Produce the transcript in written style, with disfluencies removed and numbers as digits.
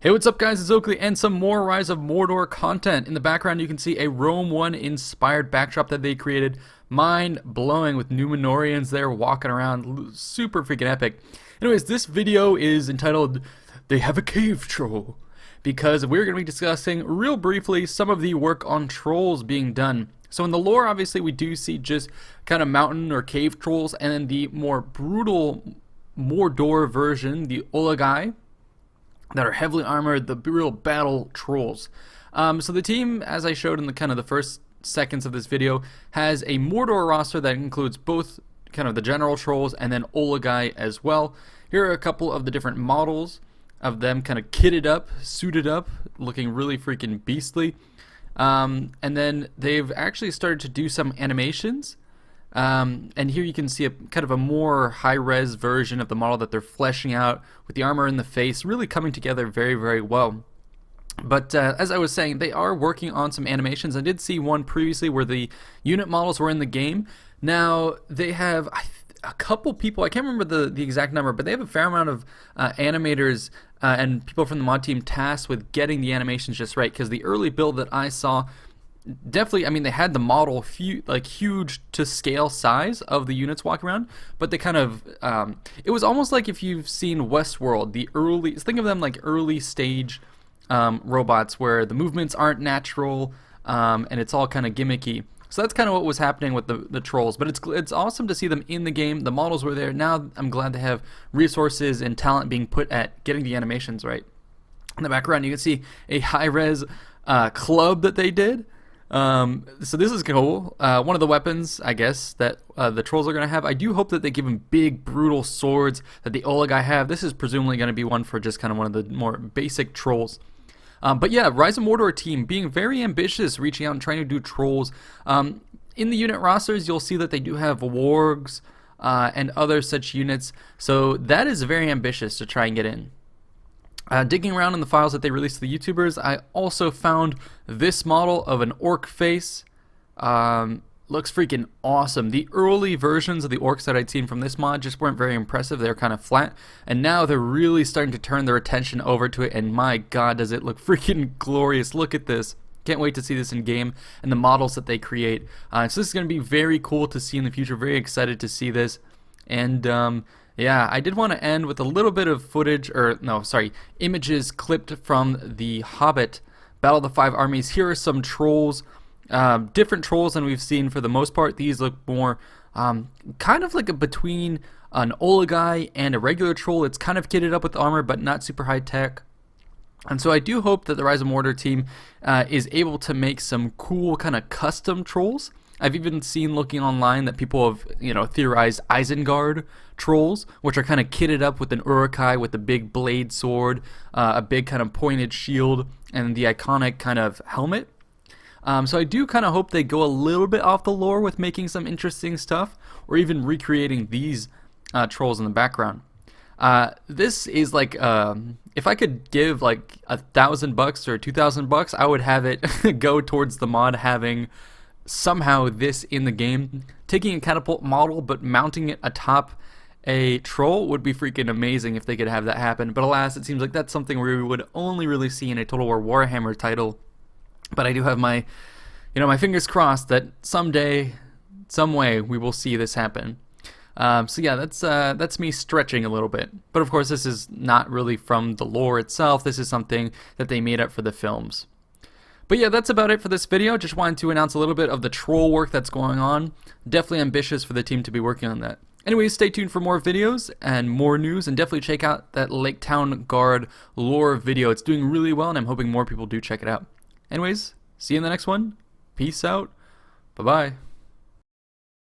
Hey, what's up guys, it's Oakley and some more Rise of Mordor content. In the background you can see a Rome 1 inspired backdrop that they created. Mind blowing with Numenorians there walking around, super freaking epic. Anyways, this video is entitled, They Have a Cave Troll, because we're going to be discussing real briefly some of the work on trolls being done. So in the lore, obviously we do see just kind of mountain or cave trolls, and then the more brutal Mordor version, the Olagai, that are heavily armored, the real battle trolls. So the team, as I showed in the kind of the first seconds of this video, has a Mordor roster that includes both kind of the general trolls and then Olagai as well. Here are a couple of the different models of them kind of kitted up, suited up, looking really freaking beastly. And then they've actually started to do some animations. And here you can see a kind of a more high-res version of the model that they're fleshing out with the armor in the face, really coming together very, very well. But as I was saying, they are working on some animations. I did see one previously where the unit models were in the game. Now they have a couple people, I can't remember the exact number, but they have a fair amount of animators and people from the mod team tasked with getting the animations just right, because the early build that I saw, definitely, I mean, they had the model huge to scale size of the units walking around, but they kind of, it was almost like if you've seen Westworld, the early, think of them like early stage robots where the movements aren't natural and it's all kind of gimmicky. So that's kind of what was happening with the trolls, but it's awesome to see them in the game. The models were there. Now I'm glad to have resources and talent being put at getting the animations right. In the background you can see a high-res club that they did. So this is cool. One of the weapons, I guess, that the trolls are going to have. I do hope that they give them big, brutal swords that the Olagai have. This is presumably going to be one for just kind of one of the more basic trolls. But yeah, Rise of Mordor team being very ambitious, reaching out and trying to do trolls. In the unit rosters, you'll see that they do have wargs and other such units. So that is very ambitious to try and get in. Digging around in the files that they released to the YouTubers, I also found this model of an orc face. Looks freaking awesome. The early versions of the orcs that I'd seen from this mod just weren't very impressive. They were kind of flat, and now they're really starting to turn their attention over to it, and my god, does it look freaking glorious. Look at this. Can't wait to see this in game and the models that they create. So this is going to be very cool to see in the future. Very excited to see this. And yeah, I did want to end with a little bit of footage, or no, sorry, images clipped from the Hobbit Battle of the Five Armies. Here are some trolls, different trolls than we've seen for the most part. These look more kind of like a between an Olagai and a regular troll. It's kind of kitted up with armor, but not super high tech. And so I do hope that the Rise of Mordor team is able to make some cool kind of custom trolls. I've even seen looking online that people have, theorized Isengard trolls, which are kind of kitted up with an Uruk-hai with a big blade sword, a big kind of pointed shield, and the iconic kind of helmet. So I do kind of hope they go a little bit off the lore with making some interesting stuff, or even recreating these trolls in the background. This is like, if I could give like $1,000 or $2,000, I would have it go towards the mod having somehow this in the game. Taking a catapult model but mounting it atop a troll would be freaking amazing if they could have that happen. But alas, it seems like that's something we would only really see in a Total War Warhammer title. But I do have my, my fingers crossed that someday, some way, we will see this happen. So yeah, that's me stretching a little bit. But of course, this is not really from the lore itself. This is something that they made up for the films. But yeah, that's about it for this video. Just wanted to announce a little bit of the troll work that's going on. Definitely ambitious for the team to be working on that. Anyways, stay tuned for more videos and more news, and definitely check out that Lake Town Guard lore video. It's doing really well, and I'm hoping more people do check it out. Anyways, see you in the next one. Peace out. Bye-bye.